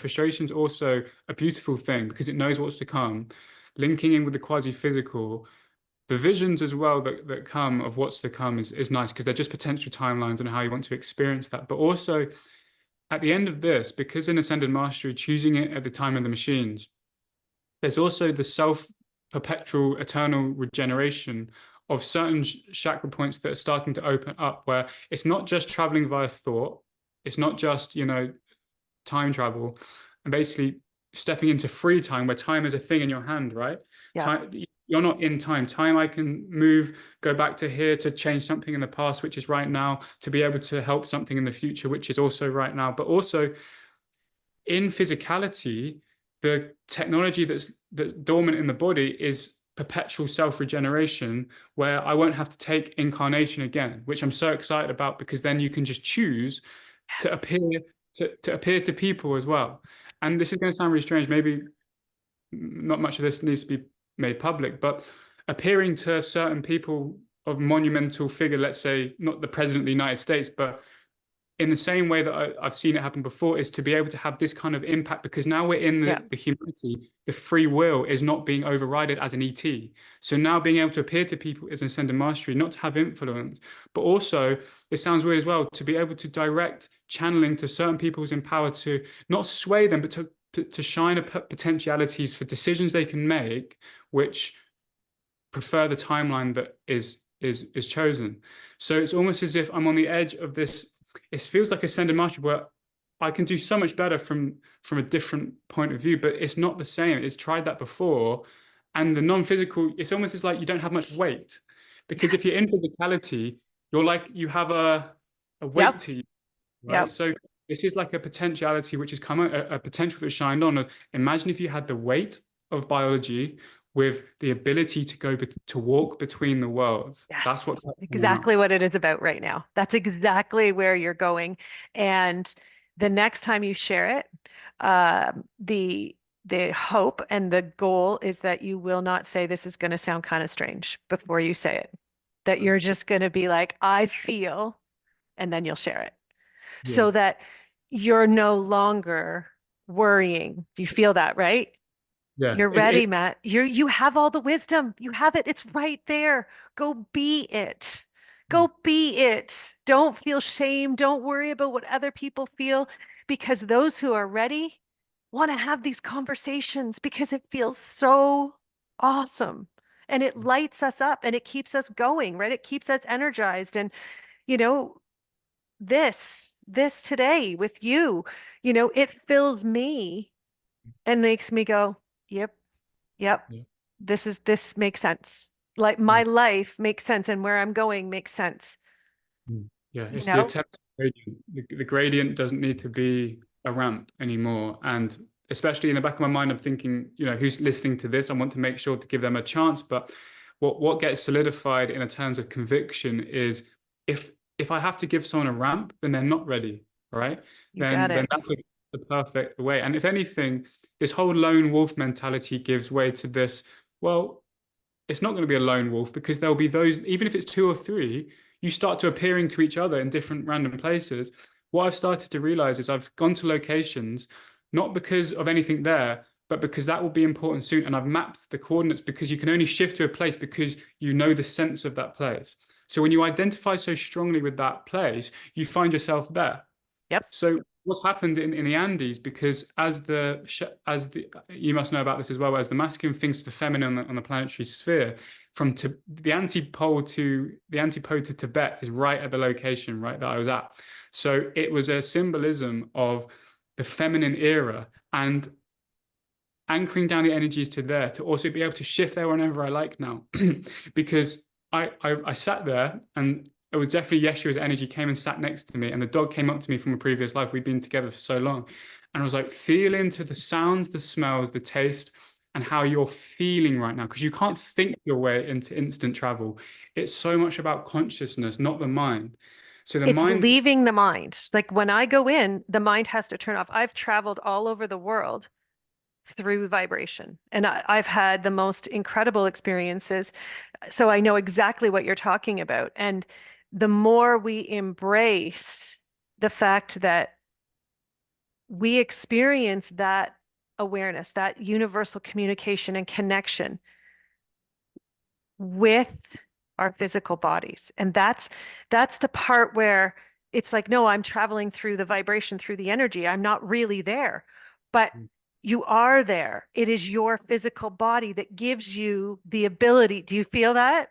frustration is also a beautiful thing because it knows what's to come. Linking in with the quasi-physical, the visions as well that come of what's to come is nice because they're just potential timelines and how you want to experience that. But also at the end of this, because in Ascended Mastery, choosing it at the time of the machines, there's also the self-perpetual eternal regeneration of certain chakra points that are starting to open up, where it's not just traveling via thought, it's not just, time travel, and basically stepping into free time where time is a thing in your hand, right? Yeah. Time, you're not in time. Time, I can move, go back to here to change something in the past, which is right now, to be able to help something in the future, which is also right now. But also in physicality, the technology that's dormant in the body is perpetual self-regeneration, where I won't have to take incarnation again, which I'm so excited about because then you can just choose to Yes. appear to appear to people as well. And this is going to sound really strange. Maybe not much of this needs to be made public, but appearing to certain people of monumental figure, let's say not the president of the United States, but in the same way that I've seen it happen before, is to be able to have this kind of impact because now we're in Yeah. the humanity, the free will is not being overridden as an ET. So now being able to appear to people is an ascended mastery, not to have influence, but also, it sounds weird as well, to be able to direct channeling to certain people's in power to not sway them, but to shine a potentialities for decisions they can make, which prefer the timeline that is chosen. So it's almost as if I'm on the edge of this. It feels like ascended mastery where I can do so much better from a different point of view, but it's not the same. It's tried that before, and the non-physical. It's almost as like you don't have much weight, because if you're Yes. in physicality, you're like you have a weight Yep. to you, right? Yep. So this is like a potentiality which has come a potential that's shined on. Imagine if you had the weight of biology with the ability to to walk between the worlds. That's Yes. what's coming up. Exactly what it is about right now. That's exactly where you're going. And the next time you share it, the hope and the goal is that you will not say this is going to sound kind of strange before you say it. That you're just going to be like, I feel, and then you'll share it. Yeah. So that you're no longer worrying. Do you feel that, right? Yeah. You're ready, Matt. You have all the wisdom. You have it. It's right there. Go be it. Go be it. Don't feel shame. Don't worry about what other people feel because those who are ready want to have these conversations because it feels so awesome and it lights us up and it keeps us going, right? It keeps us energized. And, you know, this today with you, it fills me and makes me go, yep. Yep. Yeah. This makes sense. Like Yeah. my life makes sense and where I'm going makes sense. Yeah. You It's the know? attempt gradient. The gradient doesn't need to be a ramp anymore. And especially in the back of my mind, I'm thinking, who's listening to this? I want to make sure to give them a chance. But what gets solidified in terms of conviction is if if I have to give someone a ramp, then they're not ready, right? You got Then it. that's the perfect way. And if anything, this whole lone wolf mentality gives way to this, well, it's not going to be a lone wolf because there'll be those, even if it's two or three, you start to appearing to each other in different random places. What I've started to realize is I've gone to locations, not because of anything there, but because that will be important soon. And I've mapped the coordinates because you can only shift to a place because you know the sense of that place. So when you identify so strongly with that place, you find yourself there. Yep. So what's happened in the Andes, because as the you must know about this as well, as the masculine thinks to the feminine on the planetary sphere, from to the antipode to Tibet is right at the location right that I was at. So it was a symbolism of the feminine era and anchoring down the energies to there to also be able to shift there whenever I like now. Because I sat there and it was definitely Yeshua's energy came and sat next to me, and the dog came up to me from a previous life. We'd been together for so long. And I was like, feel into the sounds, the smells, the taste, and how you're feeling right now. Because you can't think your way into instant travel. It's so much about consciousness, not the mind. So the It's mind, leaving the mind. Like when I go in, the mind has to turn off. I've traveled all over the world through vibration, and I've had the most incredible experiences. So I know exactly what you're talking about. And the more we embrace the fact that we experience that awareness, that universal communication and connection with our physical bodies. And that's the part where it's like, no, I'm traveling through the vibration, through the energy. I'm not really there, but you are there. It is your physical body that gives you the ability. Do you feel that?